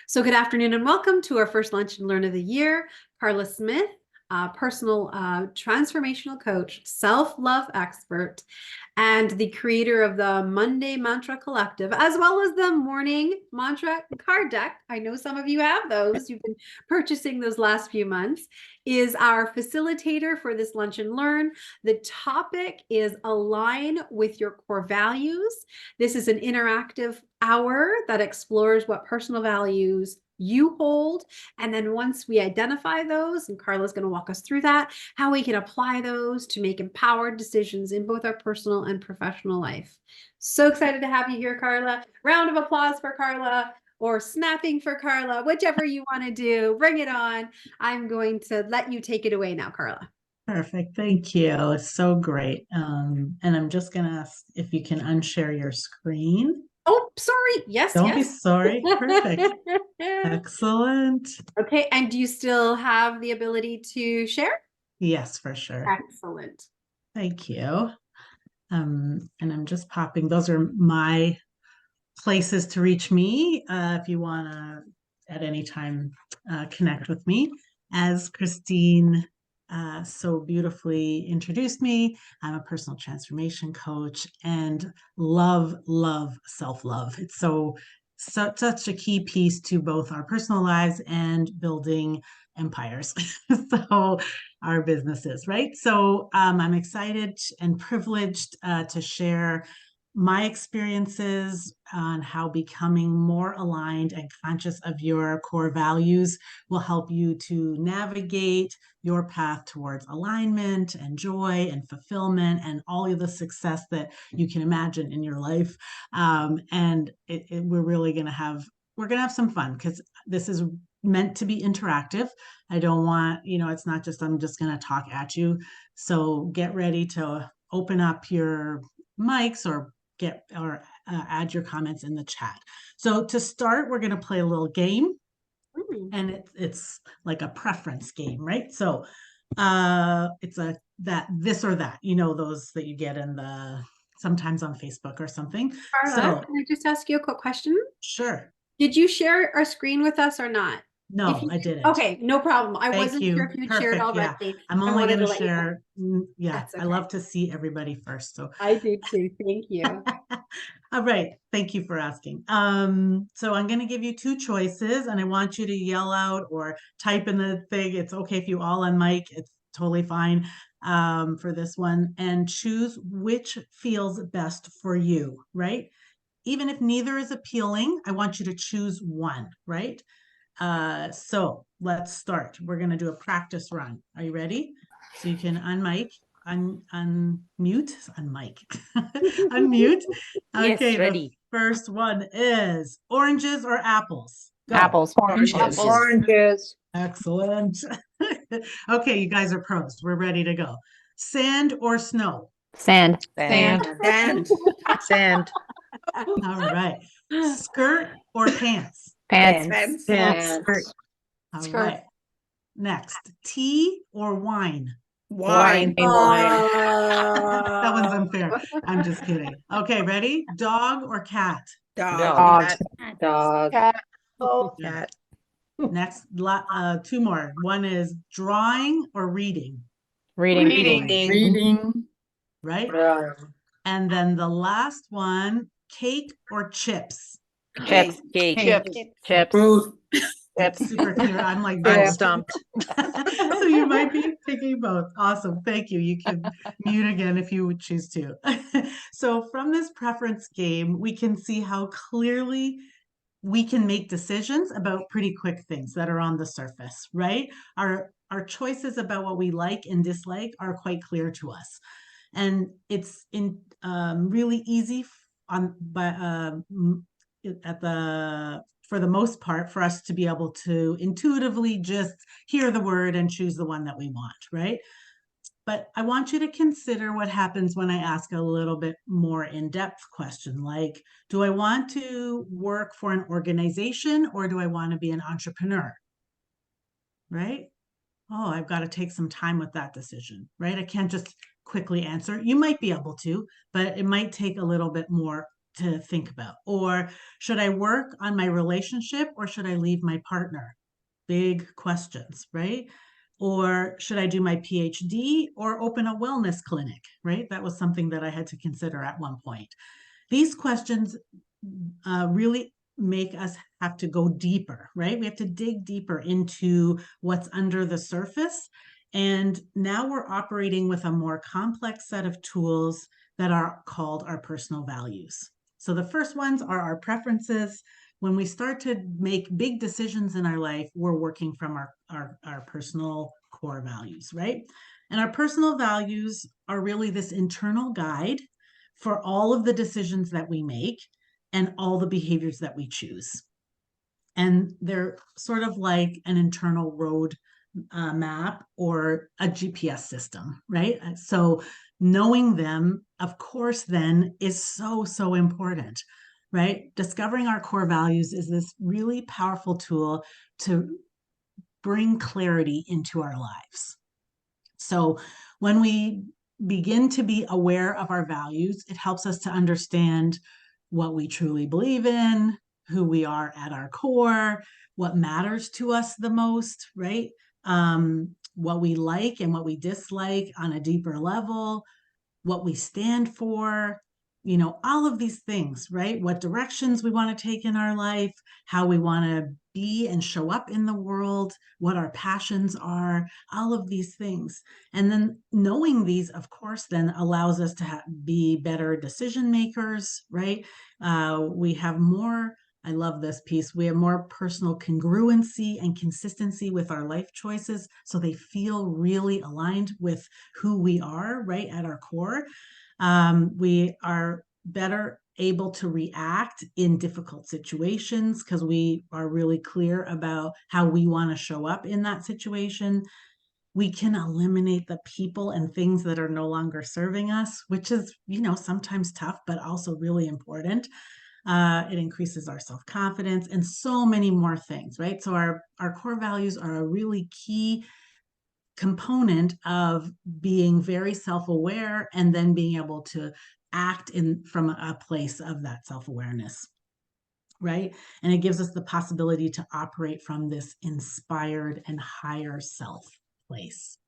So good afternoon and welcome to our first Lunch and Learn of the year. Karla Smith, personal transformational coach, self-love expert, and the creator of the Monday Mantra Collective, as well as the Morning Mantra card deck. I know some of you have those. You've been purchasing those last few months. Is our facilitator for this Lunch and Learn. The topic is align with your core values. This is an interactive hour that explores what personal values you hold. And then once we identify those, and Karla's going to walk us through that, how we can apply those to make empowered decisions in both our personal and professional life. So excited to have you here, Karla. Round of applause for Karla, or snapping for Karla, whichever you want to do. Bring it on. I'm going to let you take it away now, Karla. Perfect. Thank you. It's so great. And I'm just going to ask if you can unshare your screen. Oh, sorry. Yes, Don't be yes. sorry. Perfect. Excellent. Okay. And do you still have the ability to share? Yes, for sure. Excellent. Thank you. And I'm just popping. Those are my places to reach me if you want to at any time connect with me. As Christine so beautifully introduced me, I'm a personal transformation coach and love self-love. It's such a key piece to both our personal lives and building empires. So our businesses, right? So I'm excited and privileged to share my experiences on how becoming more aligned and conscious of your core values will help you to navigate your path towards alignment and joy and fulfillment and all of the success that you can imagine in your life. And we're really going to have some fun because this is meant to be interactive. I don't want, it's not just, I'm just going to talk at you. So get ready to open up your mics or add your comments in the chat. So to start, we're going to play a little game, and it's like a preference game, right? So it's this or that, those that you get in sometimes on Facebook or something. Karla, can I just ask you a quick question? Sure. Did you share our screen with us or not? No, I didn't. Okay, no problem. I Thank wasn't you. sure if you'd shared Perfect. Yeah. already. I'm I only wanted going to to let you know. share. Yeah. That's okay. I love to see everybody first. So I do too. Thank you. All right. Thank you for asking. So I'm going to give you two choices and I want you to yell out or type in the thing. It's okay if you all on mic. It's totally fine for this one, and choose which feels best for you, right? Even if neither is appealing, I want you to choose one, right? So let's start. We're going to do a practice run. Are you ready? So you can unmute, unmic, unmute. Yes, Okay, ready. the first one is oranges or apples? Go. Apples. Oranges. Oranges. Excellent. Okay, you guys are pros. We're ready to go. Sand or snow? Sand. Sand. Sand. Sand. All right. Skirt or pants? Pants. Pants. All Skirt. right. Next, tea or wine? Wine. That one's unfair. I'm just kidding. Okay, ready? Dog or cat? Dog. Dog. Cat. Cat. Next, two more. One is drawing or reading? Reading. Right? And then the last one, cake or chips? Chips. Cake. Chips. That's super clear. I'm like, I'm both. stumped. So you might be picking both. Awesome. Thank you. You can mute again if you would choose to. So from this preference game, we can see how clearly we can make decisions about pretty quick things that are on the surface, right? Our choices about what we like and dislike are quite clear to us. And it's really easy for the most part, for us to be able to intuitively just hear the word and choose the one that we want, right? But I want you to consider what happens when I ask a little bit more in-depth question, like, do I want to work for an organization or do I want to be an entrepreneur? Right? Oh, I've got to take some time with that decision, right? I can't just quickly answer. You might be able to, but it might take a little bit more to think about. Or should I work on my relationship or should I leave my partner? Big questions, right? Or should I do my PhD or open a wellness clinic, right? That was something that I had to consider at one point. These questions really make us have to go deeper, right? We have to dig deeper into what's under the surface. And now we're operating with a more complex set of tools that are called our personal values. So the first ones are our preferences. When we start to make big decisions in our life, we're working from our personal core values, right? And our personal values are really this internal guide for all of the decisions that we make and all the behaviors that we choose. And they're sort of like an internal road map or a GPS system, right? So knowing them, of course, then is so, so important, right? Discovering our core values is this really powerful tool to bring clarity into our lives. So when we begin to be aware of our values, it helps us to understand what we truly believe in, who we are at our core, what matters to us the most, right? What we like and what we dislike on a deeper level, what we stand for, all of these things, right? What directions we want to take in our life, how we want to be and show up in the world, what our passions are, all of these things. And then knowing these, of course, then allows us to be better decision makers, right? We have more, I love this piece, we have more personal congruency and consistency with our life choices. So they feel really aligned with who we are, right, at our core. We are better able to react in difficult situations because we are really clear about how we want to show up in that situation. We can eliminate the people and things that are no longer serving us, which is, sometimes tough, but also really important. It increases our self-confidence and so many more things, right? So our core values are a really key component of being very self-aware and then being able to act from a place of that self-awareness, right? And it gives us the possibility to operate from this inspired and higher self place.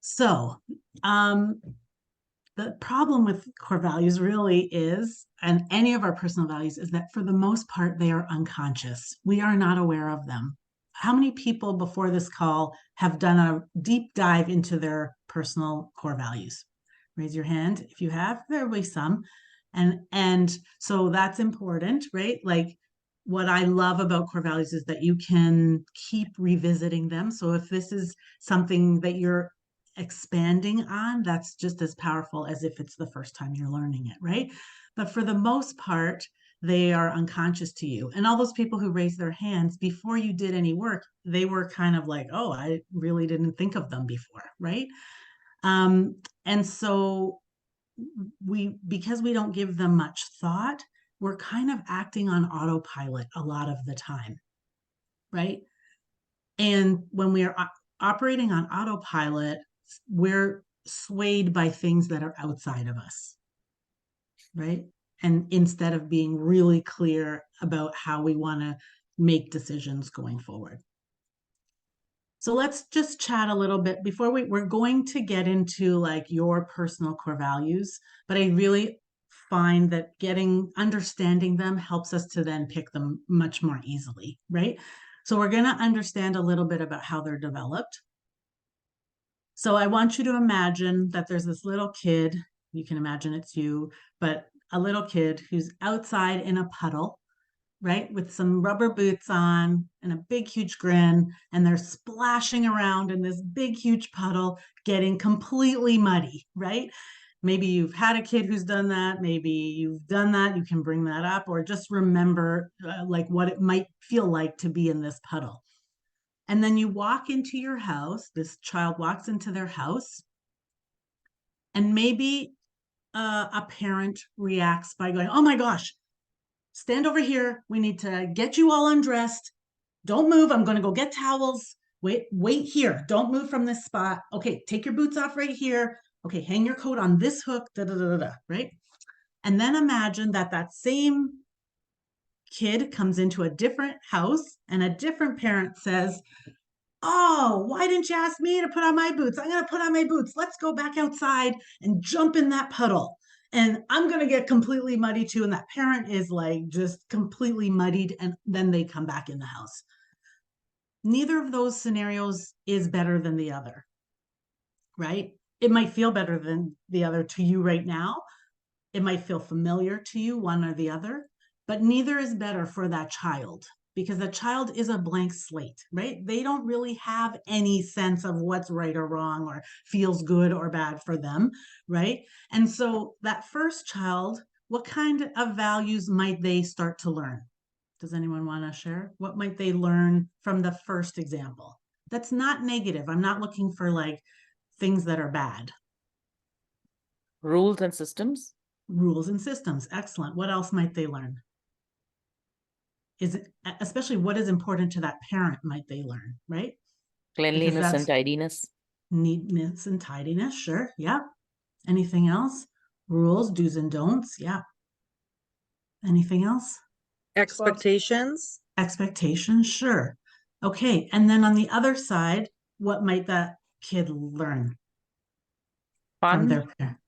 So the problem with core values really is, and any of our personal values, is that for the most part, they are unconscious. We are not aware of them. How many people before this call have done a deep dive into their personal core values? Raise your hand if you have. There will be some. And so that's important, right? Like what I love about core values is that you can keep revisiting them. So if this is something that you're expanding on, that's just as powerful as if it's the first time you're learning it, right? But for the most part, they are unconscious to you. And all those people who raised their hands before you did any work, they were kind of like, oh, I really didn't think of them before, right? And so because we don't give them much thought, we're kind of acting on autopilot a lot of the time, right? And when we are operating on autopilot, we're swayed by things that are outside of us, right? And instead of being really clear about how we want to make decisions going forward. So let's just chat a little bit before we're going to get into like your personal core values, but I really find that understanding them helps us to then pick them much more easily, right? So we're going to understand a little bit about how they're developed. So I want you to imagine that there's this little kid, you can imagine it's you, but a little kid who's outside in a puddle, right, with some rubber boots on and a big, huge grin, and they're splashing around in this big, huge puddle, getting completely muddy, right? Maybe you've had a kid who's done that. Maybe you've done that. You can bring that up, or just remember like what it might feel like to be in this puddle. And then you walk into your house, this child walks into their house, and maybe a parent reacts by going, oh my gosh, stand over here. We need to get you all undressed. Don't move. I'm going to go get towels. Wait here. Don't move from this spot. Okay, take your boots off right here. Okay, hang your coat on this hook, right? And then imagine that that same kid comes into a different house and a different parent says, oh, why didn't you ask me to put on my boots? I'm going to put on my boots. Let's go back outside and jump in that puddle. And I'm going to get completely muddy too. And that parent is like just completely muddied. And then they come back in the house. Neither of those scenarios is better than the other, right? It might feel better than the other to you right now. It might feel familiar to you, one or the other, but neither is better for that child, because the child is a blank slate, right? They don't really have any sense of what's right or wrong or feels good or bad for them, right? And so that first child, what kind of values might they start to learn? Does anyone want to share? What might they learn from the first example? That's not negative. I'm not looking for like things that are bad. Rules and systems. Rules and systems. Excellent. What else might they learn? Is it, especially what is important to that parent might they learn, right? Cleanliness and tidiness. Neatness and tidiness. Sure. Yeah. Anything else? Rules, do's and don'ts. Yeah. Anything else? Expectations. Expectations. Sure. Okay. And then on the other side, what might that kid learn from Fun. their parent?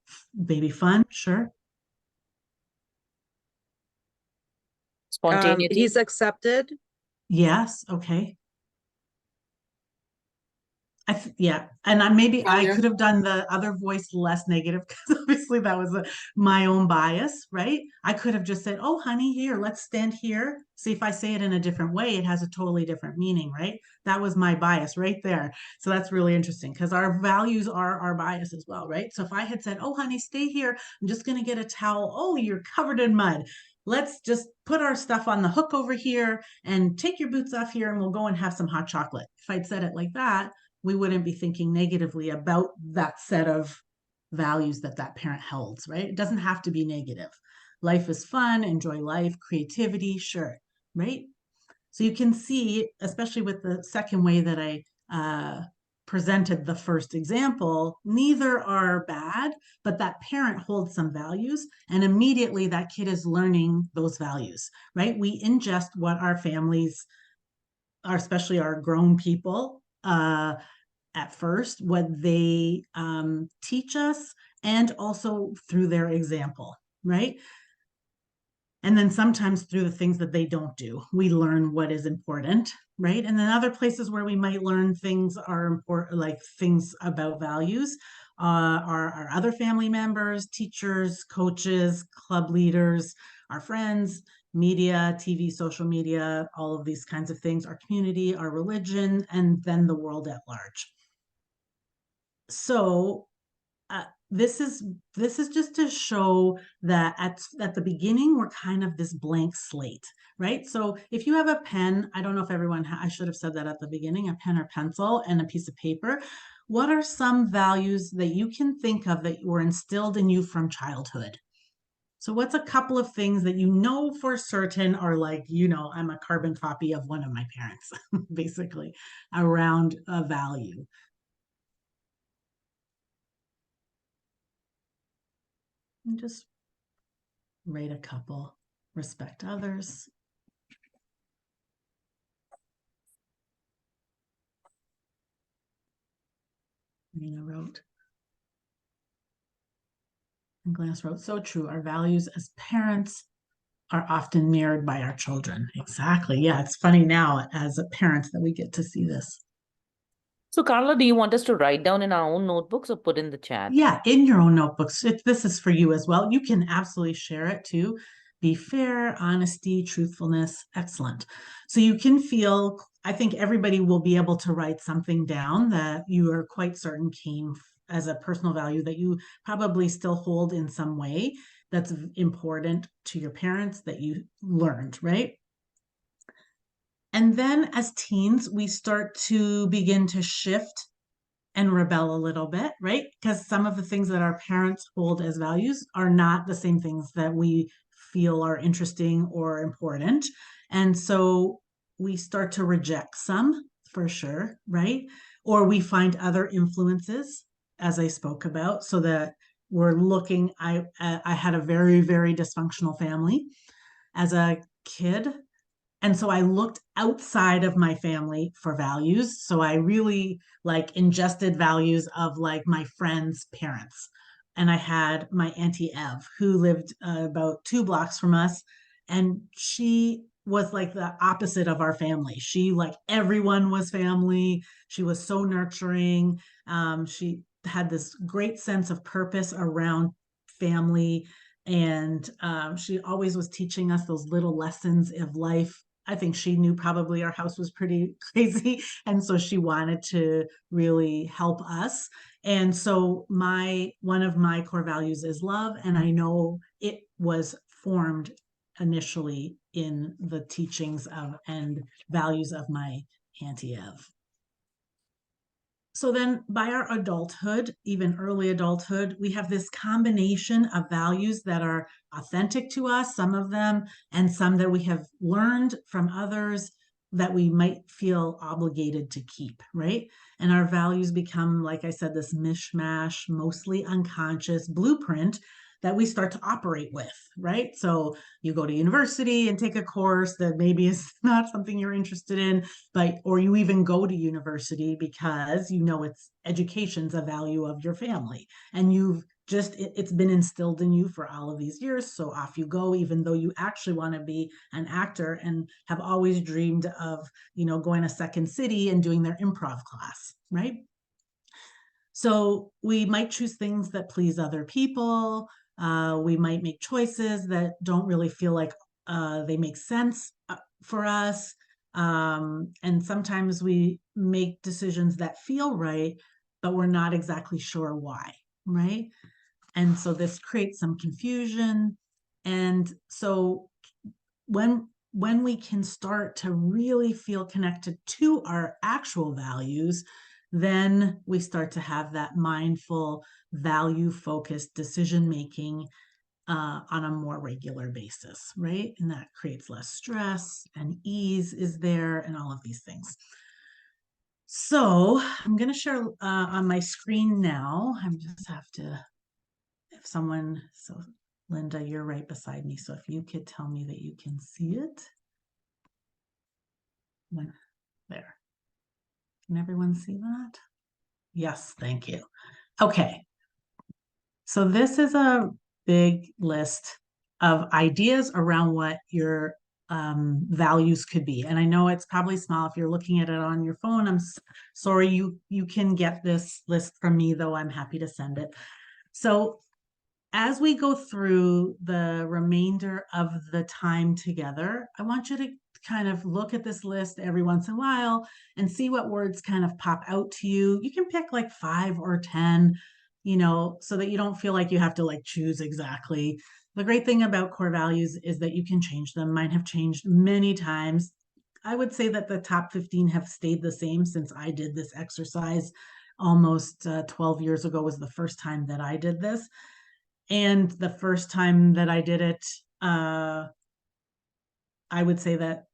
Baby fun. Sure. Spontaneity. He's accepted. Yes. Okay. Yeah, and I could have done the other voice less negative, because obviously that was my own bias, right? I could have just said, "Oh, honey, here, let's stand here." See, if I say it in a different way, it has a totally different meaning, right? That was my bias right there. So that's really interesting, because our values are our bias as well, right? So if I had said, "Oh, honey, stay here. I'm just going to get a towel." "Oh, you're covered in mud. Let's just put our stuff on the hook over here and take your boots off here, and we'll go and have some hot chocolate." If I'd said it like that, we wouldn't be thinking negatively about that set of values that that parent holds, right? It doesn't have to be negative. Life is fun, enjoy life, creativity, sure, right? So you can see, especially with the second way that I presented the first example, neither are bad, but that parent holds some values, and immediately that kid is learning those values, right? We ingest what our families, especially our grown people, at first, what they teach us, and also through their example, right? And then sometimes through the things that they don't do, we learn what is important, right? And then other places where we might learn things are important, like things about values, are our other family members, teachers, coaches, club leaders, our friends, media, TV, social media, all of these kinds of things, our community, our religion, and then the world at large. So this is just to show that at the beginning we're kind of this blank slate, right? So if you have a pen, I don't know if everyone I should have said that at the beginning, a pen or pencil and a piece of paper. What are some values that you can think of that were instilled in you from childhood? So what's a couple of things that you know for certain are like, I'm a carbon copy of one of my parents, basically, around a value? And just rate a couple. Respect others. Nina wrote. And Glass wrote, so true. Our values as parents are often mirrored by our children. Exactly. Yeah, it's funny now as a parent that we get to see this. So, Karla, do you want us to write down in our own notebooks or put in the chat? Yeah, in your own notebooks. This is for you as well. You can absolutely share it too. Be fair, honesty, truthfulness. Excellent. So you can feel, I think everybody will be able to write something down that you are quite certain came as a personal value that you probably still hold in some way that's important to your parents that you learned, right? And then as teens, we start to begin to shift and rebel a little bit, right? Because some of the things that our parents hold as values are not the same things that we feel are interesting or important. And so we start to reject some for sure, right? Or we find other influences, as I spoke about, so that were looking, I had a very, very dysfunctional family as a kid. And so I looked outside of my family for values. So I really like ingested values of like my friends' parents. And I had my Auntie Ev, who lived about 2 blocks from us. And she was like the opposite of our family. She, like, everyone was family. She was so nurturing. She had this great sense of purpose around family. And she always was teaching us those little lessons of life. I think she knew probably our house was pretty crazy. And so she wanted to really help us. And so one of my core values is love. And I know it was formed initially in the teachings of and values of my Auntie Ev. So then by our adulthood, even early adulthood, we have this combination of values that are authentic to us, some of them, and some that we have learned from others that we might feel obligated to keep, right? And our values become, like I said, this mishmash, mostly unconscious blueprint that we start to operate with, right? So you go to university and take a course that maybe is not something you're interested in, but or you even go to university because you know it's education's a value of your family, and you've just it's been instilled in you for all of these years. So off you go, even though you actually want to be an actor and have always dreamed of, going to Second City and doing their improv class, right? So we might choose things that please other people. We might make choices that don't really feel like they make sense for us. And sometimes we make decisions that feel right, but we're not exactly sure why, right? And so this creates some confusion. And so when we can start to really feel connected to our actual values, then we start to have that mindful, value-focused decision making on a more regular basis, right? And that creates less stress, and ease is there, and all of these things. So I'm going to share on my screen now. I just have to, if someone, so Linda, you're right beside me. So if you could tell me that you can see it. There. Can everyone see that? Yes, thank you. Okay. So this is a big list of ideas around what your values could be. And I know it's probably small if you're looking at it on your phone. I'm sorry, you can get this list from me, though I'm happy to send it. So as we go through the remainder of the time together, I want you to kind of look at this list every once in a while and see what words kind of pop out to you. You can pick like 5 or 10, so that you don't feel like you have to like choose exactly. The great thing about core values is that you can change them. Mine have changed many times. I would say that the top 15 have stayed the same since I did this exercise almost 12 years ago was the first time that I did this. And the first time that I did it, I would say that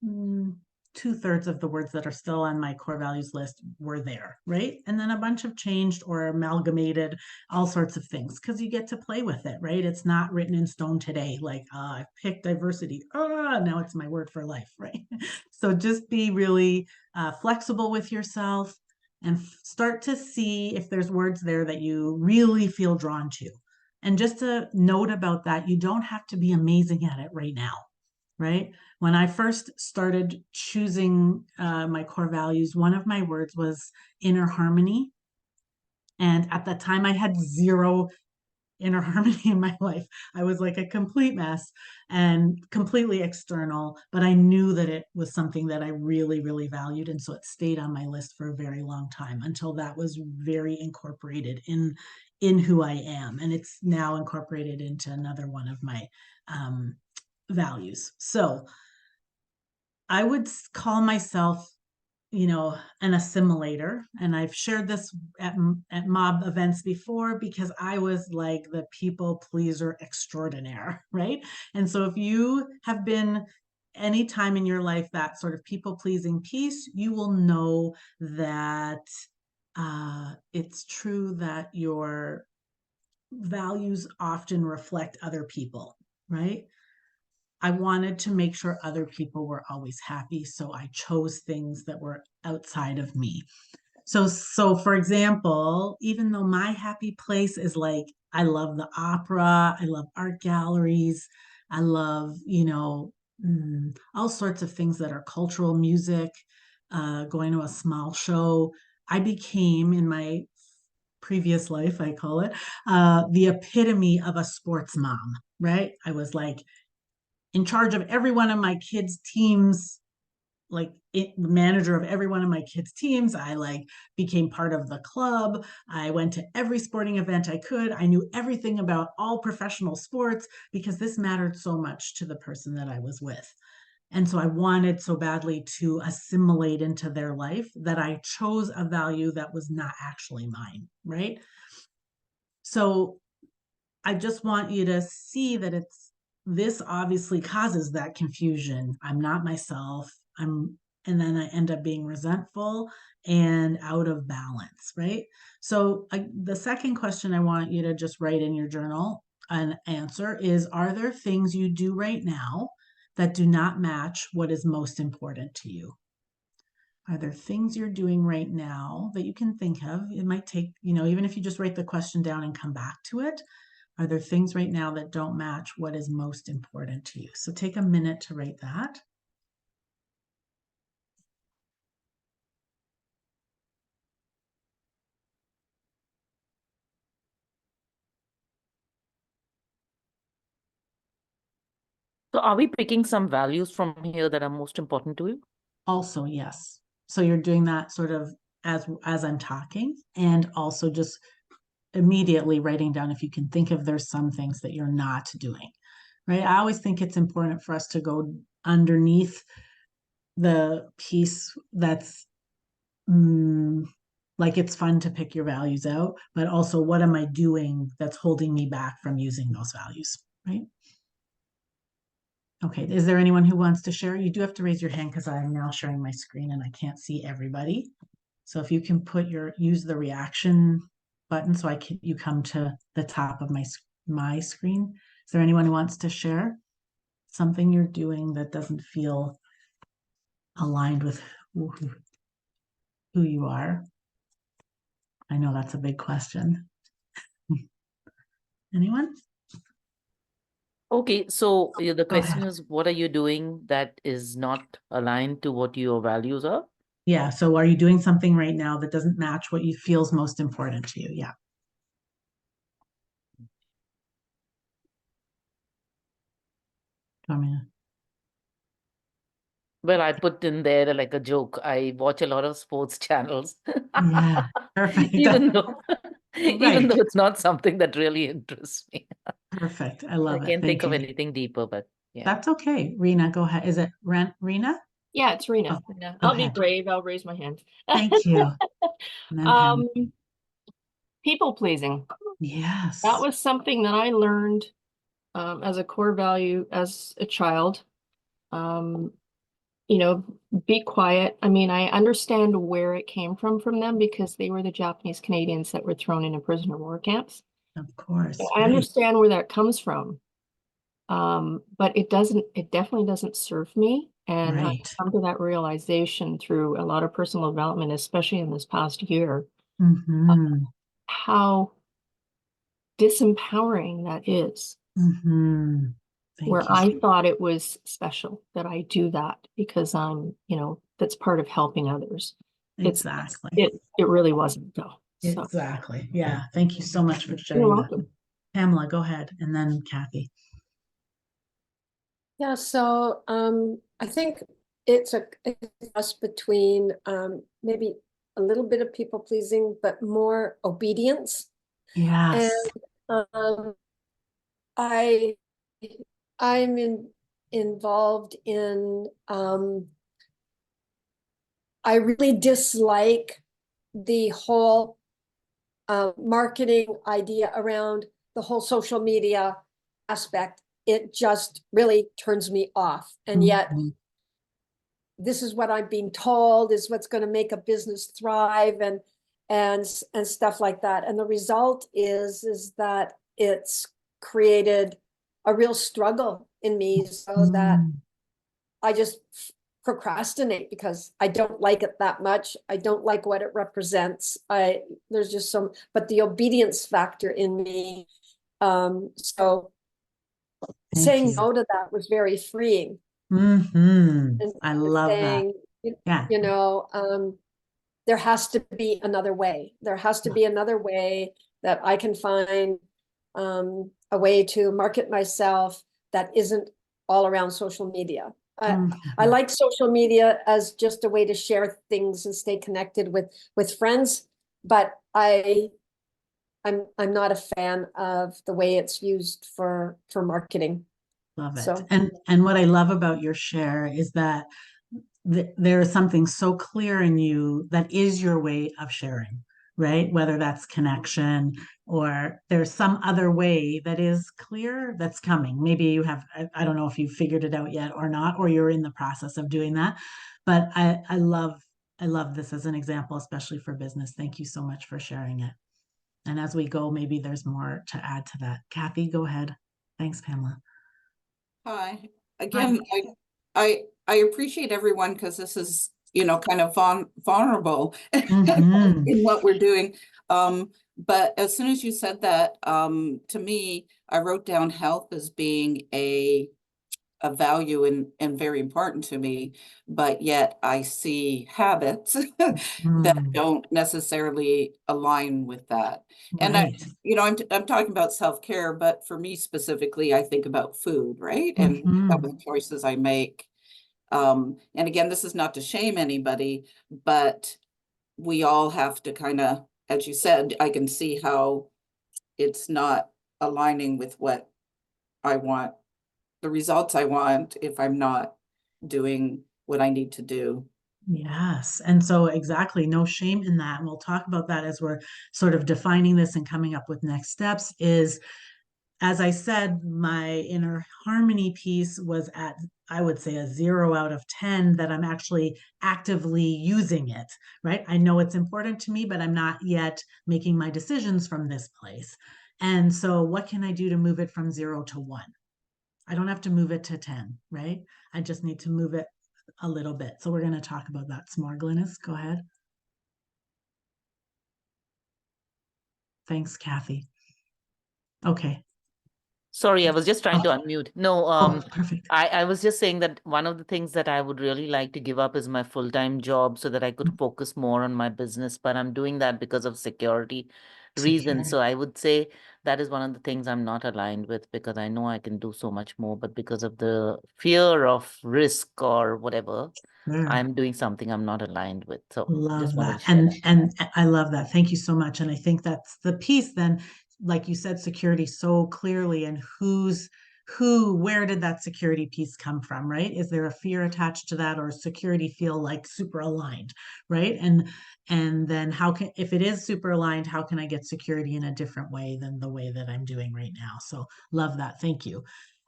2/3 of the words that are still on my core values list were there, right? And then a bunch have changed or amalgamated all sorts of things because you get to play with it, right? It's not written in stone today, like I picked diversity. Now it's my word for life, right? So just be really flexible with yourself and start to see if there's words there that you really feel drawn to. And just a note about that, you don't have to be amazing at it right now, right? When I first started choosing my core values, one of my words was inner harmony. And at that time, I had zero inner harmony in my life. I was like a complete mess and completely external, but I knew that it was something that I really, really valued. And so it stayed on my list for a very long time until that was very incorporated in who I am. And it's now incorporated into another one of my values. So I would call myself, an assimilator. And I've shared this at MAWB events before because I was like the people pleaser extraordinaire, right? And so if you have been any time in your life that sort of people pleasing piece, you will know that it's true that your values often reflect other people, right? I wanted to make sure other people were always happy, so I chose things that were outside of me. So for example, even though my happy place is like, I love the opera, I love art galleries, I love, all sorts of things that are cultural music, going to a small show. I became, in my previous life, I call it, the epitome of a sports mom, right? I was like in charge of every one of my kids' teams, like manager of every one of my kids' teams. I like became part of the club. I went to every sporting event I could. I knew everything about all professional sports because this mattered so much to the person that I was with. And so I wanted so badly to assimilate into their life that I chose a value that was not actually mine, right? So I just want you to see that this obviously causes that confusion. I'm not myself. And then I end up being resentful and out of balance, right? So the second question I want you to just write in your journal and answer is, are there things you do right now that do not match what is most important to you? Are there things you're doing right now that you can think of? It might take, even if you just write the question down and come back to it, are there things right now that don't match what is most important to you? So take a minute to write that. So are we picking some values from here that are most important to you? Also, yes. So you're doing that sort of as I'm talking, and also just immediately writing down if you can think of there's some things that you're not doing, right? I always think it's important for us to go underneath the piece that's like it's fun to pick your values out, but also what am I doing that's holding me back from using those values, right? Okay, is there anyone who wants to share? You do have to raise your hand because I'm now sharing my screen and I can't see everybody. So if you can use the reaction button so you come to the top of my screen. Is there anyone who wants to share something you're doing that doesn't feel aligned with who you are? I know that's a big question. Anyone? Okay, so the Go question ahead. is, what are you doing that is not aligned to what your values are? Yeah, so are you doing something right now that doesn't match what you feels most important to you? Yeah. Well, I put in there like a joke. I watch a lot of sports channels. Yeah, perfect. Even though even Right. though it's not something that really interests me. Perfect. I I love it. can't think Thank of you. anything deeper, but yeah. That's okay. Rena, go ahead. Is it Rena? Yeah, it's Rena. Oh, Rena. go I'll be ahead. brave. I'll raise my hand. Thank you. And then Pam. People pleasing. Yes. That was something that I learned as a core value as a child. Be quiet. I mean, I understand where it came from them because they were the Japanese Canadians that were thrown into prisoner of war camps. Of course. I Right. understand where that comes from. But it definitely doesn't serve me. And I've Right. come to that realization through a lot of personal development, especially in this past year, Mm-hmm. how disempowering that is. Mm-hmm. Thank Where you. I thought it was special that I do that because that's part of helping others. Exactly. It really wasn't though. So Exactly. Yeah. Thank you so much for you're sharing that. welcome. Pamela, go ahead. And then Kathy. Yeah, so I think it's a cross between maybe a little bit of people pleasing, but more obedience. Yes. And I'm involved in I really dislike the whole marketing idea around the whole social media aspect. It just really turns me off. And yet Mhm. this is what I'm being told is what's going to make a business thrive. And and stuff like that. And the result is that it's created a real struggle in me, so that Mm. I just procrastinate because I don't like it that much. I don't like what it represents. There's just but the obedience factor in me. So Thank saying you. no to that was very freeing. Mm-hmm. And I love that. saying, Yeah. there has to be another way. There has to be another way that I can find a way to market myself that isn't all around social media. I Mhm. like social media as just a way to share things and stay connected with friends, but I'm not a fan of the way it's used for marketing. Love it. So And what I love about your share is that there is something so clear in you that is your way of sharing, right? Whether that's connection or there's some other way that is clear that's coming. Maybe you have, I don't know if you've figured it out yet or not, or you're in the process of doing that. But I love this as an example, especially for business. Thank you so much for sharing it. And as we go, maybe there's more to add to that. Kathy, go ahead. Thanks, Pamela. Hi. Again, I appreciate everyone because this is, kind of vulnerable Mhm. in what we're doing. But as soon as you said that, to me, I wrote down health as being a value and very important to me, but yet I see habits that Mm. don't necessarily align with that. And Right. I'm talking about self-care, but for me specifically, I think about food, right? And Mhm. the choices I make. And again, this is not to shame anybody, but we all have to kind of, as you said, I can see how it's not aligning with what I want, the results I want, if I'm not doing what I need to do. Yes. And so exactly, no shame in that. And we'll talk about that as we're sort of defining this and coming up with next steps is, as I said, my inner harmony piece was at, I would say, a 0 out of 10, that I'm actually actively using it, right? I know it's important to me, but I'm not yet making my decisions from this place. And so what can I do to move it from 0 to 1? I don't have to move it to 10, right? I just need to move it a little bit. So we're going to talk about that some more. Glynis, go ahead. Thanks, Kathy. Okay. Sorry, I was just trying to unmute. No, Oh, perfect. I was just saying that one of the things that I would really like to give up is my full-time job so that I could focus more on my business, but I'm doing that because of security reasons. So I would say that is one of the things I'm not aligned with, because I know I can do so much more, but because of the fear of risk or whatever, Sure. I'm doing something I'm not aligned with. So Love just wanted that. to share that. And I love that. Thank you so much. And I think that's the piece then, like you said, security so clearly, and where did that security piece come from, right? Is there a fear attached to that, or security feel like super aligned, right? And then if it is super aligned, how can I get security in a different way than the way that I'm doing right now? So love that. Thank you.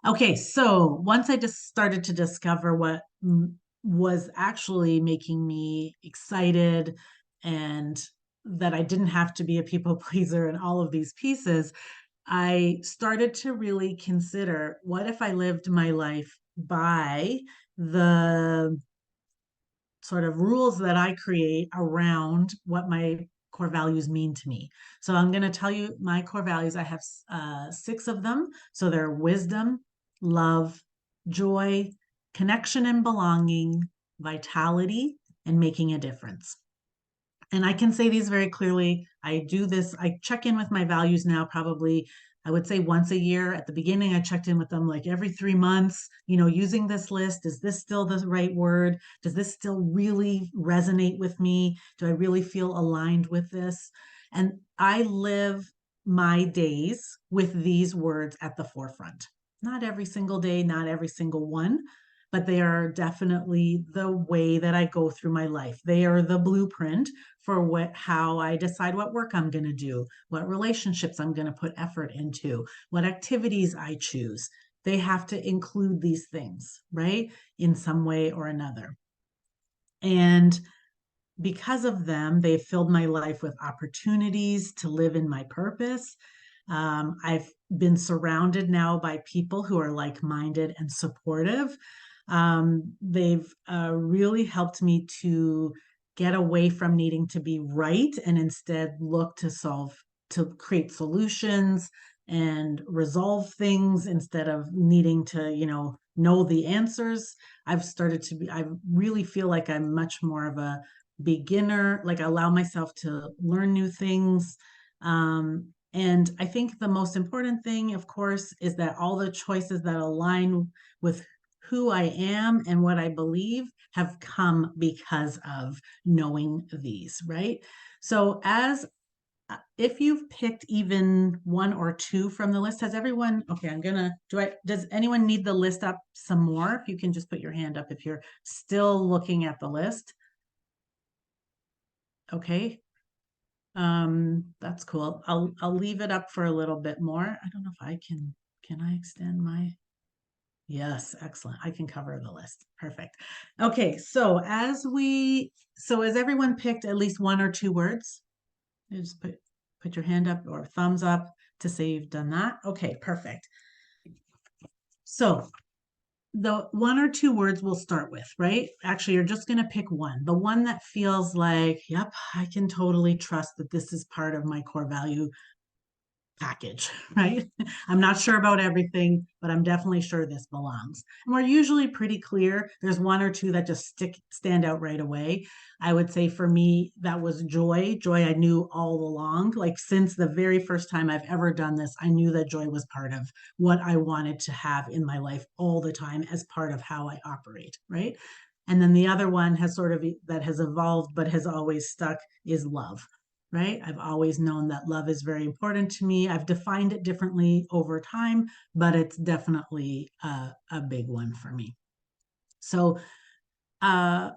Okay. So once I just started to discover what was actually making me excited, and that I didn't have to be a people pleaser and all of these pieces, I started to really consider, what if I lived my life by the sort of rules that I create around what my core values mean to me. So I'm going to tell you my core values. I have 6 of them. So they're wisdom, love, joy, connection and belonging, vitality, and making a difference. And I can say these very clearly. I do this, I check in with my values now, probably, I would say, once a year. At the beginning, I checked in with them like every 3 months, using this list. Is this still the right word? Does this still really resonate with me? Do I really feel aligned with this? And I live my days with these words at the forefront. Not every single day, not every single one, but they are definitely the way that I go through my life. They are the blueprint for how I decide what work I'm going to do, what relationships I'm going to put effort into, what activities I choose. They have to include these things, right? In some way or another. And because of them, they've filled my life with opportunities to live in my purpose. I've been surrounded now by people who are like-minded and supportive. They've really helped me to get away from needing to be right and instead look to create solutions and resolve things instead of needing to, know the answers. I really feel like I'm much more of a beginner, like I allow myself to learn new things. And I think the most important thing, of course, is that all the choices that align with who I am and what I believe have come because of knowing these, right? So if you've picked even one or two from the list, has everyone, okay, does anyone need the list up some more? If you can just put your hand up if you're still looking at the list. Okay. That's cool. I'll leave it up for a little bit more. I don't know if I can I extend my, yes, excellent. I can cover the list. Perfect. Okay. So as everyone picked at least one or two words, you just put your hand up or thumbs up to say you've done that. Okay, perfect. So the one or two words we'll start with, right? Actually, you're just going to pick one, the one that feels like, yep, I can totally trust that this is part of my core value package, right? I'm not sure about everything, but I'm definitely sure this belongs. And we're usually pretty clear. There's one or two that just stand out right away. I would say for me, that was joy. Joy I knew all along. Like since the very first time I've ever done this, I knew that joy was part of what I wanted to have in my life all the time as part of how I operate, right? And then the other one has that has evolved, but has always stuck is love. Right? I've always known that love is very important to me. I've defined it differently over time, but it's definitely a big one for me. So I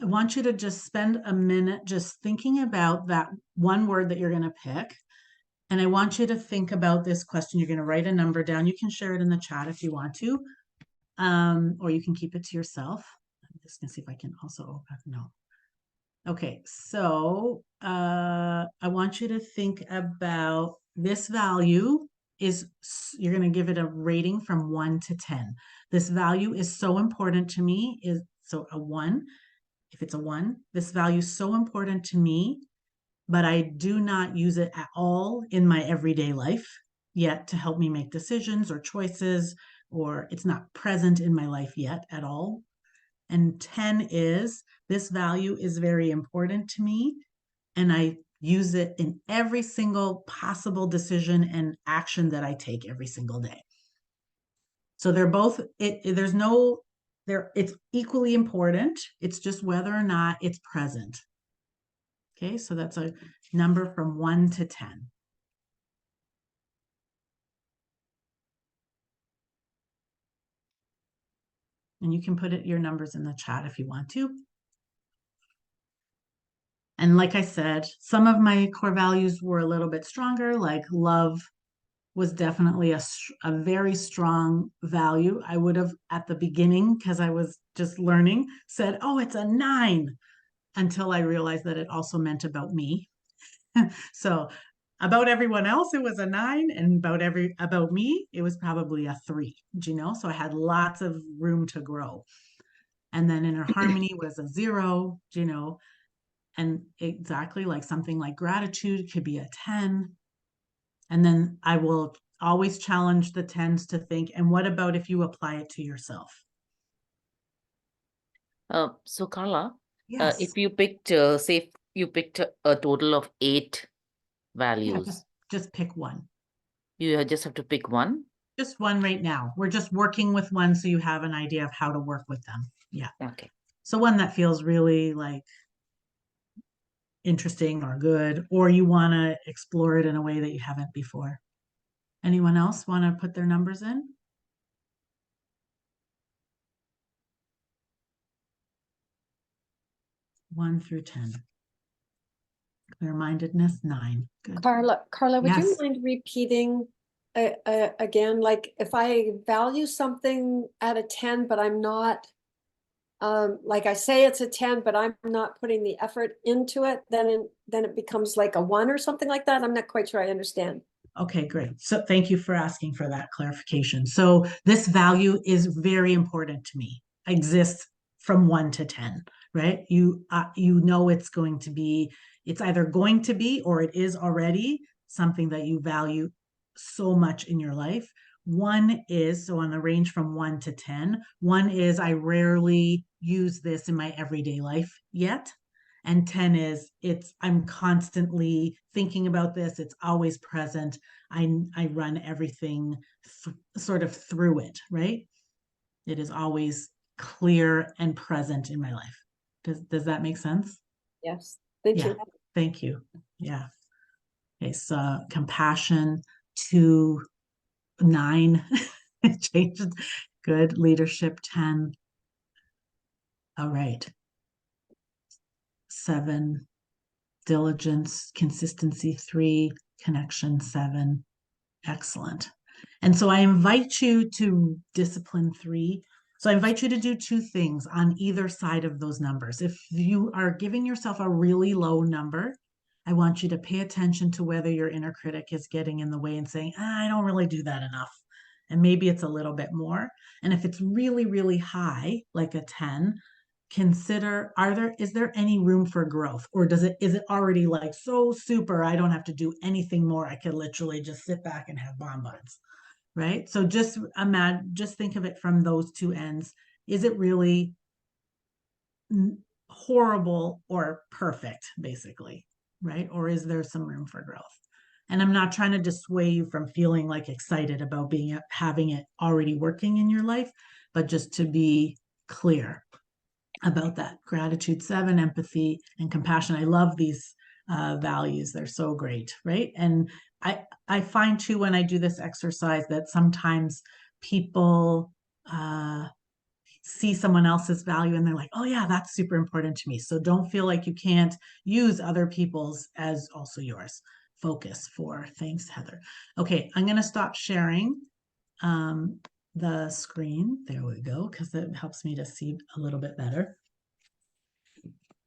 want you to just spend a minute just thinking about that one word that you're going to pick. And I want you to think about this question. You're going to write a number down. You can share it in the chat if you want to, or you can keep it to yourself. I'm just going to see if I can also, no. Okay, so I want you to think about this value you're going to give it a rating from 1 to 10. This value is so important to me, so a 1. If it's a 1, this value is so important to me, but I do not use it at all in my everyday life yet to help me make decisions or choices, or it's not present in my life yet at all. And 10 is, this value is very important to me, and I use it in every single possible decision and action that I take every single day. So they're both, it's equally important. It's just whether or not it's present. Okay, so that's a number from 1 to 10. And you can put your numbers in the chat if you want to. And like I said, some of my core values were a little bit stronger, like love was definitely a very strong value. I would have at the beginning, because I was just learning, said, oh, it's a 9, until I realized that it also meant about me. So about everyone else, it was a 9, and about me, it was probably a 3, so I had lots of room to grow. And then inner harmony was a 0, and exactly like something like gratitude could be a 10. And then I will always challenge the 10s to think, and what about if you apply it to yourself? So Karla, Yes. if you picked, say you picked a total of 8 values, Yeah, just pick one. you just have to pick one? Just one right now. We're just working with one so you have an idea of how to work with them. Yeah. Okay. So one that feels really like interesting or good, or you want to explore it in a way that you haven't before. Anyone else want to put their numbers in? One through 10. Clear-mindedness, 9. Good. Karla, would you Yes. mind repeating again? Like if I value something at a 10, but I'm not like I say it's a 10, but I'm not putting the effort into it, then it becomes like a 1 or something like that. I'm not quite sure I understand. Okay, great. So thank you for asking for that clarification. So this value is very important to me. Exists from 1 to 10, right? You know it's going to be, it's either going to be or it is already something that you value so much in your life. 1 is, so on the range from 1 to 10, 1 is I rarely use this in my everyday life yet. And 10 is I'm constantly thinking about this. It's always present. I run everything sort of through it, right? It is always clear and present in my life. Does that make sense? Yes, thank Yeah, you. thank you. Yeah. Okay, so compassion to 9. It changes. Good. Leadership 10. All right. 7. Diligence, consistency 3, connection 7. Excellent. And so I invite you to discipline 3. So I invite you to do 2 things on either side of those numbers. If you are giving yourself a really low number, I want you to pay attention to whether your inner critic is getting in the way and saying, I don't really do that enough. And maybe it's a little bit more. And if it's really, really high, like a 10, consider, is there any room for growth, or is it already like so super I don't have to do anything more, I could literally just sit back and have bonbons, right? So just think of it from those 2 ends. Is it really horrible or perfect, basically, right? Or is there some room for growth? And I'm not trying to dissuade you from feeling like excited about having it already working in your life, but just to be clear about that. Gratitude 7, empathy and compassion. I love these values. They're so great, right? And I find too, when I do this exercise, that sometimes people see someone else's value and they're like, oh yeah, that's super important to me. So don't feel like you can't use other people's as also yours. Focus for. Thanks, Heather. Okay, I'm going to stop sharing the screen. There we go, because it helps me to see a little bit better.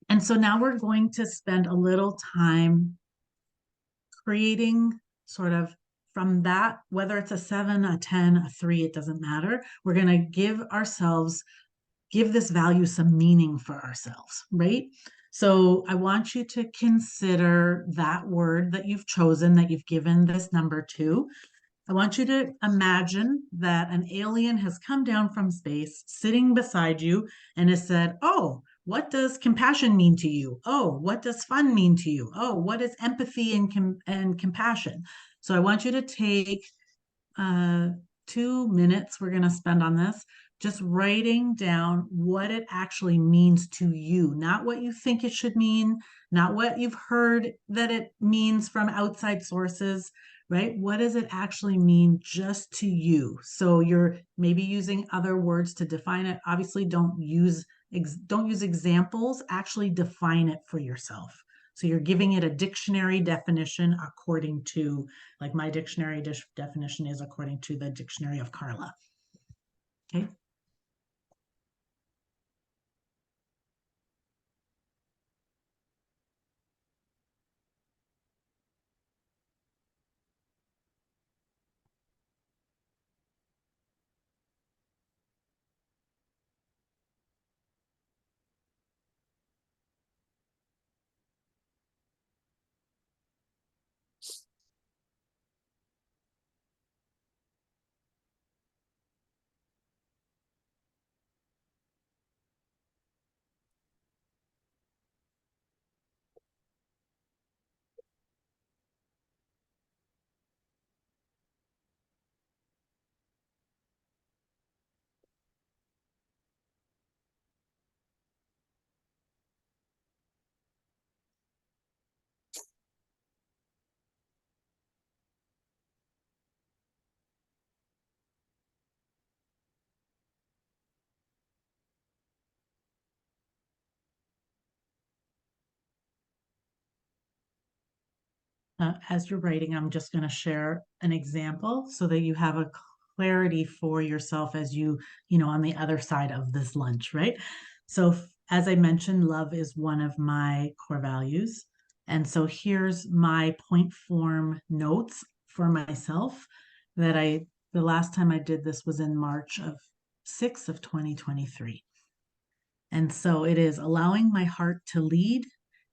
And so now we're going to spend a little time creating sort of from that, whether it's a 7, a 10, a 3, it doesn't matter. We're going to give this value some meaning for ourselves, right? So I want you to consider that word that you've chosen, that you've given this number to. I want you to imagine that an alien has come down from space, sitting beside you, and has said, oh, what does compassion mean to you? Oh, what does fun mean to you? Oh, what is empathy and compassion? So I want you to take 2 minutes we're going to spend on this, just writing down what it actually means to you, not what you think it should mean, not what you've heard that it means from outside sources, right? What does it actually mean just to you? So you're maybe using other words to define it. Obviously, don't use examples, actually define it for yourself. So you're giving it a dictionary definition according to, like my dictionary definition is according to the dictionary of Karla. Okay. As you're writing, I'm just going to share an example so that you have a clarity for yourself as you know, on the other side of this lunch, right? So as I mentioned, love is one of my core values. And so here's my point form notes for myself that the last time I did this was in March 6th of 2023. And so it is allowing my heart to lead,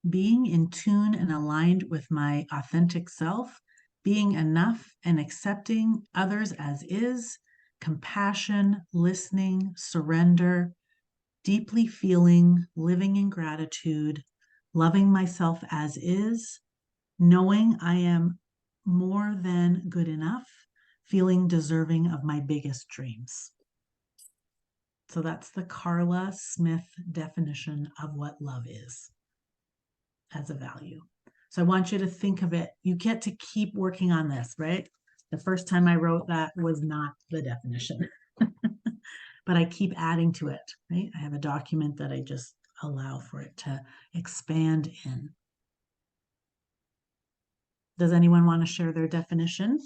being in tune and aligned with my authentic self, being enough and accepting others as is, compassion, listening, surrender, deeply feeling, living in gratitude, loving myself as is, knowing I am more than good enough, feeling deserving of my biggest dreams. So that's the Karla Smith definition of what love is as a value. So I want you to think of it. You get to keep working on this, right? The first time I wrote that was not the definition. But I keep adding to it, right? I have a document that I just allow for it to expand in. Does anyone want to share their definition?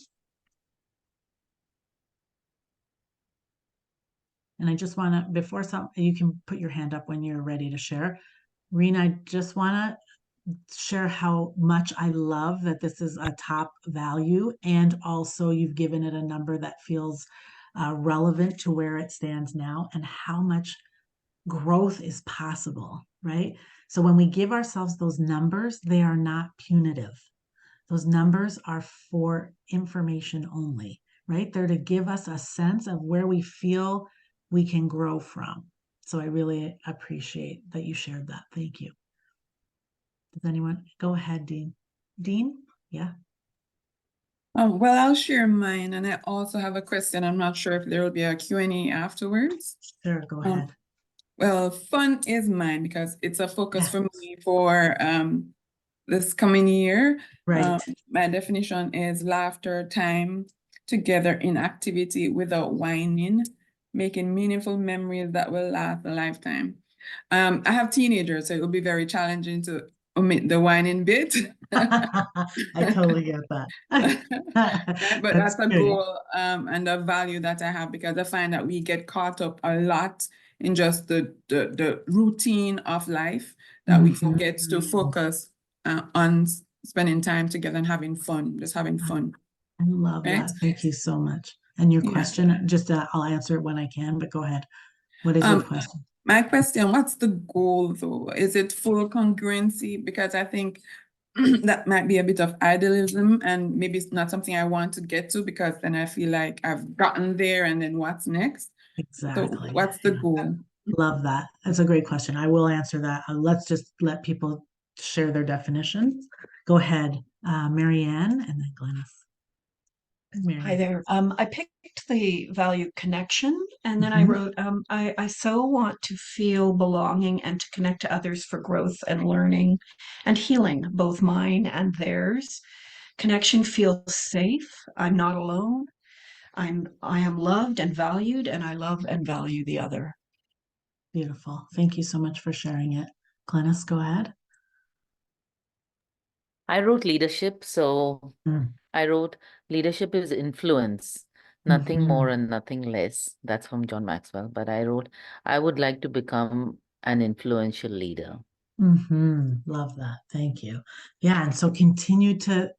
And I just want to, before you can put your hand up when you're ready to share. Rena, I just want to share how much I love that this is a top value, and also you've given it a number that feels relevant to where it stands now and how much growth is possible, right? So when we give ourselves those numbers, they are not punitive. Those numbers are for information only, right? They're to give us a sense of where we feel we can grow from. So I really appreciate that you shared that. Thank you. Does anyone? Go ahead, Dean. Dean? Yeah. Well, I'll share mine, and I also have a question. I'm not sure if there will be a Q&A afterwards. Sure, go ahead. Well, fun is mine because it's a focus for Yes. me for this coming year. Right. My definition is laughter, time together in activity without whining, making meaningful memories that will last a lifetime. I have teenagers, so it will be very challenging to omit the whining bit. I totally get that. Right, but that's a good. goal and a value that I have, because I find that we get caught up a lot in just the routine of life, that we forget to focus on spending time together and having fun, just having fun. I love Right? that. Thank you so much. And your Yeah. question, just I'll answer it when I can, but go ahead. What is your question? My question, what's the goal though? Is it full congruency? Because I think that might be a bit of idealism, and maybe it's not something I want to get to, because then I feel like I've gotten there and then what's next? Exactly. So what's the Yeah. goal? Love that. That's a great question. I will answer that. Let's just let people share their definitions. Go ahead, Marianne, and then Glennis. Hi there. I picked the value connection, and then I Mhm. wrote, I so want to feel belonging and to connect to others for growth and learning and healing, both mine and theirs. Connection feels safe. I'm not alone. I am loved and valued, and I love and value the other. Beautiful. Thank you so much for sharing it. Glennis, go ahead. I wrote leadership, so Mm. I wrote leadership is influence, nothing Mhm. more and nothing less. That's from John Maxwell. But I wrote, I would like to become an influential leader. Love that. Thank you. Yeah. And so continue to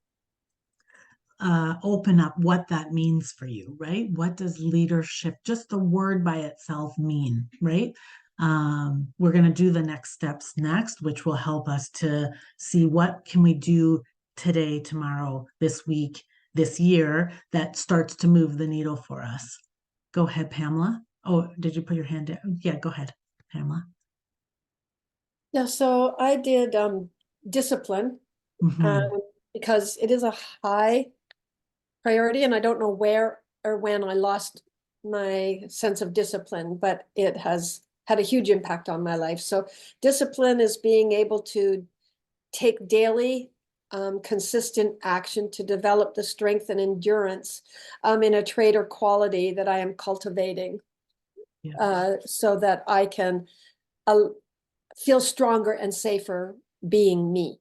open up what that means for you, right? What does leadership, just the word by itself, mean, right? We're going to do the next steps next, which will help us to see what can we do today, tomorrow, this week, this year that starts to move the needle for us. Go ahead, Pamela. Oh, did you put your hand down? Yeah, go ahead, Pamela. Yeah, so I did discipline Mhm. because it is a high priority, and I don't know where or when I lost my sense of discipline, but it has had a huge impact on my life. So discipline is being able to take daily consistent action to develop the strength and endurance in a trait or quality that I am cultivating, so that I can feel stronger and safer being me.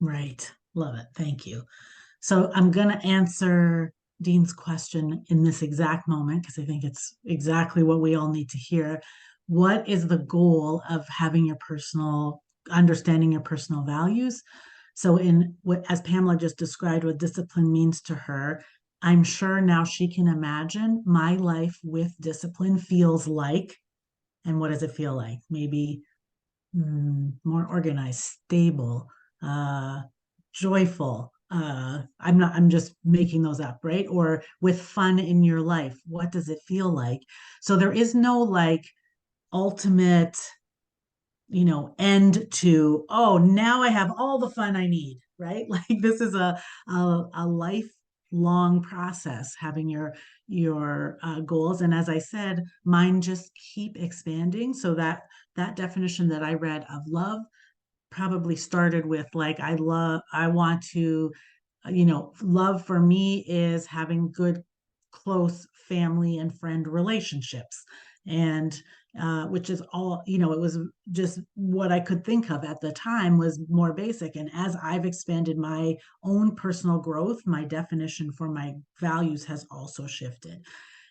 Right. Love it. Thank you. So I'm going to answer Dean's question in this exact moment, because I think it's exactly what we all need to hear. what is the goal of having your personal, understanding your personal values? So in what, as Pamela just described, what discipline means to her, I'm sure now she can imagine my life with discipline feels like, and what does it feel like? Maybe more organized, stable, joyful. I'm just making those up, right? Or with fun in your life, what does it feel like? So there is no like ultimate, end to, oh, now I have all the fun I need, right? Like this is a lifelong process, having your goals. And as I said, mine just keep expanding. So that definition that I read of love probably started with like, I want to, love for me is having good, close family and friend relationships. And which is all, it was just what I could think of at the time was more basic. And as I've expanded my own personal growth, my definition for my values has also shifted.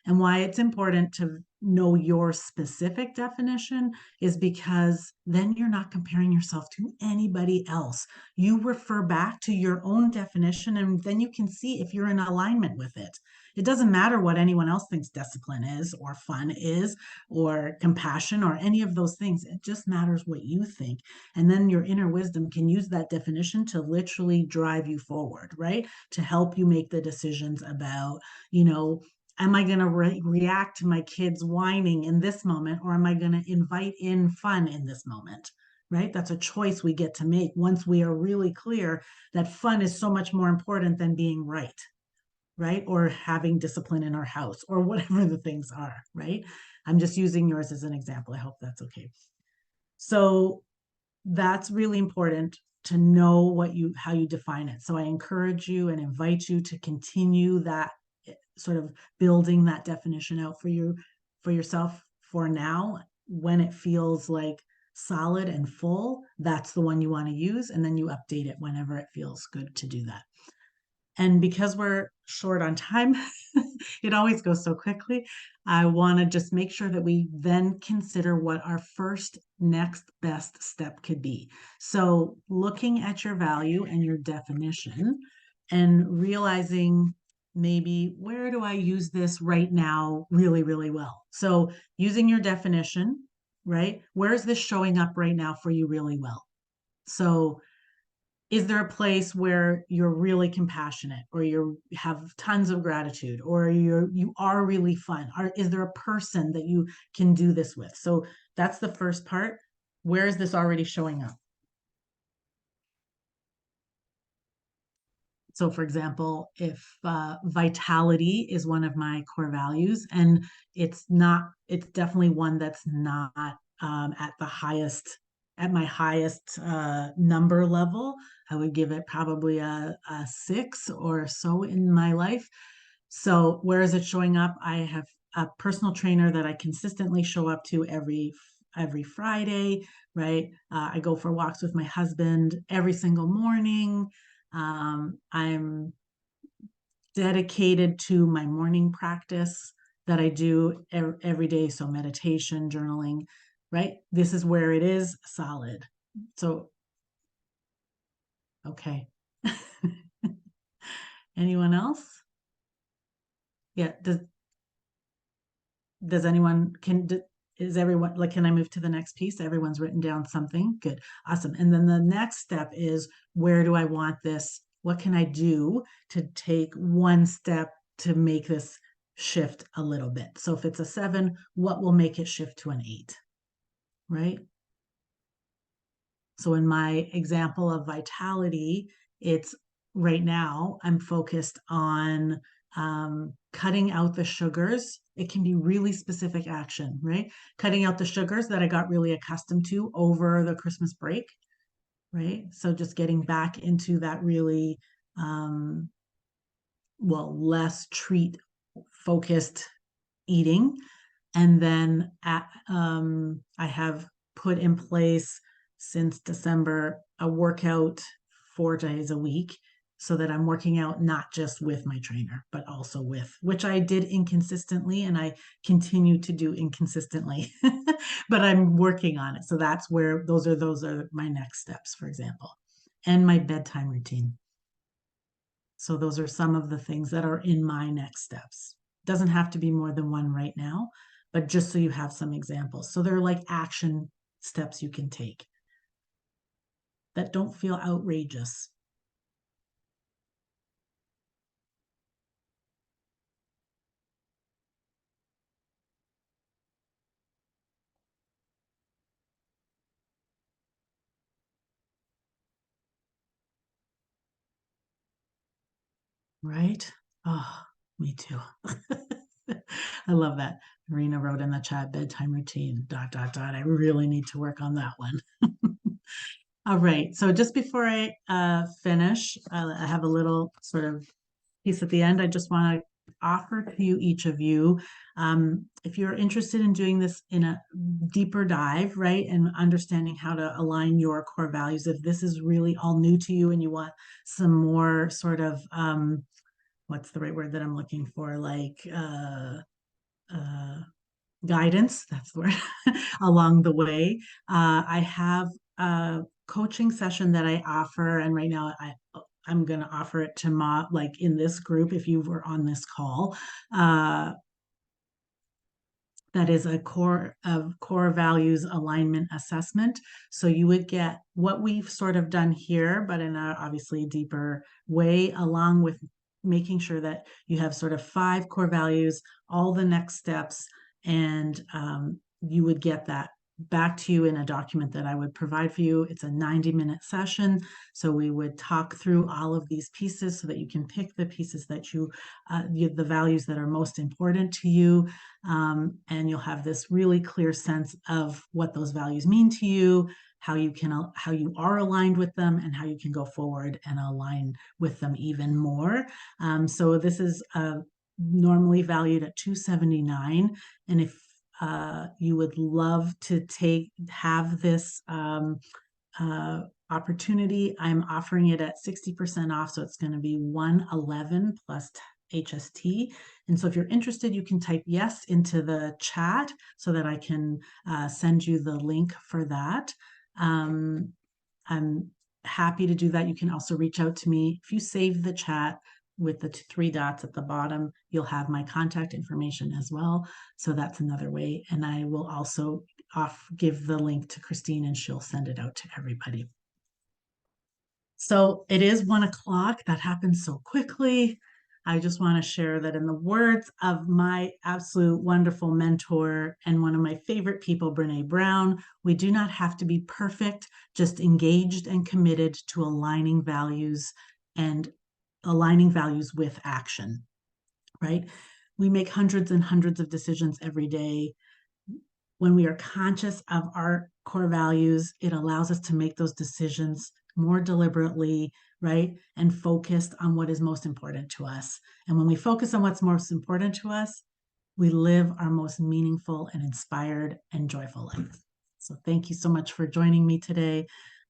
And why it's important to know your specific definition is because then you're not comparing yourself to anybody else. You refer back to your own definition, and then you can see if you're in alignment with it. It doesn't matter what anyone else thinks discipline is, or fun is, or compassion, or any of those things. It just matters what you think. And then your inner wisdom can use that definition to literally drive you forward, right? To help you make the decisions about, am I going to react to my kids whining in this moment, or am I going to invite in fun in this moment? Right? That's a choice we get to make once we are really clear that fun is so much more important than being right? Or having discipline in our house, or whatever the things are, right? I'm just using yours as an example. I hope that's okay. So that's really important to know how you define it. So I encourage you and invite you to continue that sort of building that definition out for yourself for now. When it feels like solid and full, that's the one you want to use, and then you update it whenever it feels good to do that. And because we're short on time, it always goes so quickly. I want to just make sure that we then consider what our first next best step could be. So looking at your value and your definition and realizing maybe, where do I use this right now really, really well? So using your definition, right? Where is this showing up right now for you really well? So is there a place where you're really compassionate, or you have tons of gratitude, or you are really fun? Is there a person that you can do this with? So that's the first part. Where is this already showing up? So for example, if vitality is one of my core values, and it's definitely one that's not at my highest number level, I would give it probably a 6 or so in my life. So where is it showing up? I have a personal trainer that I consistently show up to every Friday, right? I go for walks with my husband every single morning. I'm dedicated to my morning practice that I do every day. So meditation, journaling, right? This is where it is solid. So, okay. Anyone else? Yeah. Does anyone, is everyone, like, can I move to the next piece? Everyone's written down something. Good. Awesome. And then the next step is, where do I want this? What can I do to take one step to make this shift a little bit? So if it's a 7, what will make it shift to an 8? Right? So in my example of vitality, it's right now I'm focused on cutting out the sugars. It can be really specific action, right? Cutting out the sugars that I got really accustomed to over the Christmas break, right? So just getting back into that really, less treat focused eating. And then I have put in place since December a workout 4 days a week. so that I'm working out not just with my trainer, but also with, which I did inconsistently and I continue to do inconsistently, but I'm working on it. So that's where those are my next steps, for example, and my bedtime routine. So those are some of the things that are in my next steps. Doesn't have to be more than one right now, but just so you have some examples. So they're like action steps you can take that don't feel outrageous. Right? Oh, me too. I love that. Marina wrote in the chat, bedtime routine, ... I really need to work on that one. All right. So just before I finish, I have a little sort of piece at the end. I just want to offer to you, each of you, if you're interested in doing this in a deeper dive, right, and understanding how to align your core values, if this is really all new to you and you want some more sort of, what's the right word that I'm looking for, like guidance, that's the word, along the way, I have a coaching session that I offer, and right now I'm going to offer it to like in this group, if you were on this call, that is a core values alignment assessment. So you would get what we've sort of done here, but in a obviously deeper way, along with making sure that you have sort of 5 core values, all the next steps, and you would get that back to you in a document that I would provide for you. It's a 90-minute session. So we would talk through all of these pieces so that you can pick the pieces that the values that are most important to you. And you'll have this really clear sense of what those values mean to you, how you are aligned with them, and how you can go forward and align with them even more. So this is normally valued at $279. And if you would love to have this opportunity, I'm offering it at 60% off. So it's going to be $111 plus HST. And so if you're interested, you can type yes into the chat so that I can send you the link for that. I'm happy to do that. You can also reach out to me. If you save the chat with the 3 dots at the bottom, you'll have my contact information as well. So that's another way. And I will also give the link to Christine and she'll send it out to everybody. So it is 1 o'clock. That happened so quickly. I just want to share that in the words of my absolute wonderful mentor and one of my favorite people, Brene Brown, we do not have to be perfect, just engaged and committed to aligning values with action, right? We make hundreds and hundreds of decisions every day. When we are conscious of our core values, it allows us to make those decisions more deliberately, right? And focused on what is most important to us. And when we focus on what's most important to us, we live our most meaningful and inspired and joyful life. So thank you so much for joining me today.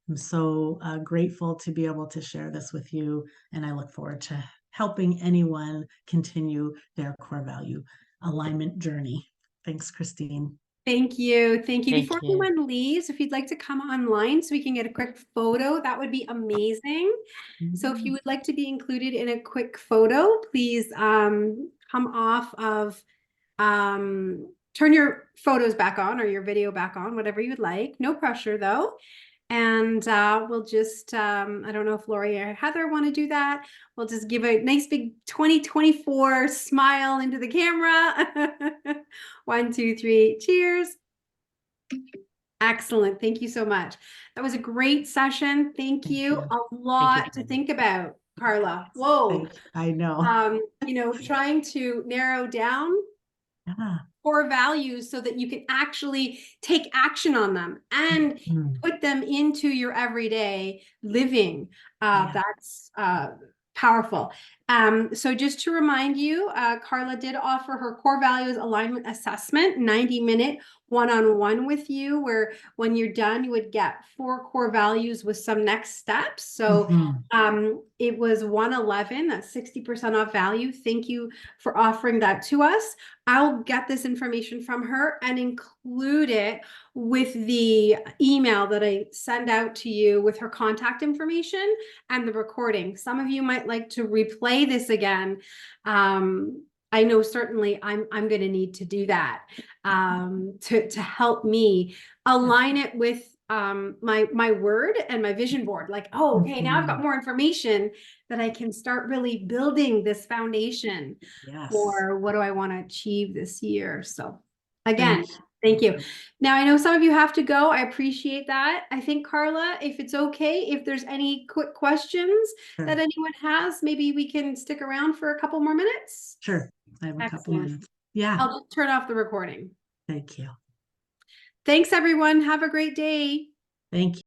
I'm so grateful to be able to share this with you, and I look forward to helping anyone continue their core value alignment journey. Thanks, Christine. Thank you. Thank you. Thank Before you. anyone leaves, if you'd like to come online so we can get a quick photo, that would be amazing. So if you would like to be included in a quick photo, please come off of, turn your photos back on or your video back on, whatever you'd like. No pressure though. And we'll just, I don't know if Lori or Heather want to do that. We'll just give a nice big 2024 smile into the camera. 1, 2, 3, cheers. Excellent. Thank you so much. That was a great session. Thank you. A lot to think about, Karla. Whoa. I know. Trying to narrow down core values so that you can actually take action on them and put them into your everyday living. That's powerful. So just to remind you, Karla did offer her core values alignment assessment, 90-minute one-on-one with you, where when you're done, you would get 4 core values with some next steps. So it was 111, that's 60% off value. Thank you for offering that to us. I'll get this information from her and include it with the email that I send out to you with her contact information and the recording. Some of you might like to replay this again. I know certainly I'm going to need to do that to help me align it with my word and my vision board. Like, oh, okay, now I've got more information that I can start really building this foundation for what do I want to achieve this year. So again, thank you. Now, I know some of you have to go. I appreciate that. I think, Karla, if it's okay, if there's any quick questions that anyone has, maybe we can stick around for a couple more minutes. Sure. I have a couple minutes. Yeah. I'll just turn off the recording. Thank you. Thanks, everyone. Have a great day. Thank you.